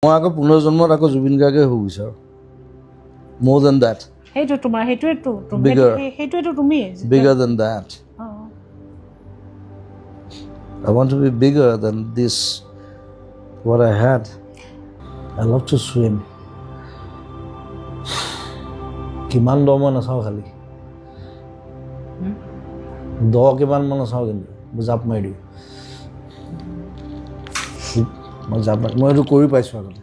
মই আকৌ পুনৰ্জন্মত আকৌ জুবিন গাৰ্গে হ'ব বিচাৰোঁ more than that সেইটো তোমাৰ সেইটোৱেটো Bigger. সেইটোৱেটো তুমি bigger than that I want to be bigger than this what I had I love to swim কিমান দ মই নাচাওঁ খালি দ কিমান মই নাচাওঁ কিন্তু জাপ মাৰি দিওঁ মই এইটো কৰি পাইছোঁ আগতে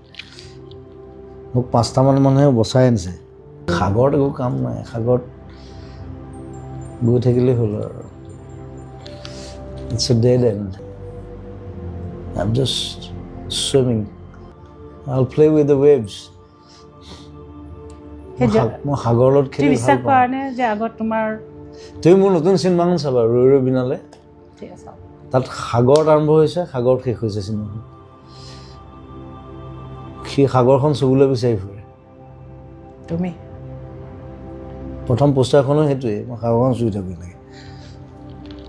মোক 5টামান মানুহে বচাই আনিছে সাগৰত একো কাম নাই সাগৰত গৈ থাকিলেই হ'ল আৰু It's a dead end I'm just swimming I'll play with the waves মই সাগৰৰ লগত খেলি ভাল বিশ্বাস পাওঁ কৰা নে যে আগত তোমাৰ তুমি মোৰ নতুন চিনেমাখন চাবা ৰৈ ৰৈ বিনালে ঠিক আছে তাত সাগৰত আৰম্ভ হৈছে সাগৰত শেষ হৈছে চিনেমাখন সেই সাগৰখন চুবলৈ বিচাৰি ফুৰে তুমি প্ৰথম পোষ্টাৰখনো সেইটোৱে মই সাগৰখন চুই থাকোঁ এনেকৈ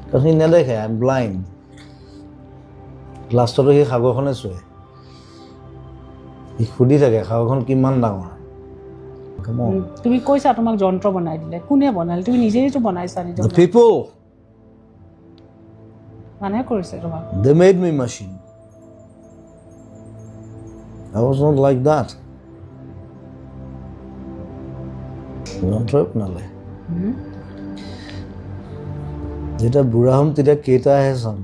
কাৰণ সি নেদেখে আই এম ব্লাইণ্ড লাষ্টতো সেই সাগৰখনে চুৱে সি সুধি থাকে সাগৰখন কিমান ডাঙৰ তুমি কৈছা তোমাক যন্ত্ৰ বনাই দিলে কোনে বনালে তুমি নিজেইতো বনাইছা নিজৰ The people মানুহে কৰিছে তোমাক they made me machine I was not like that যন্ত্ৰই বনালে যেতিয়া বুঢ়া হ'ম তেতিয়া কেইটা আহে চাম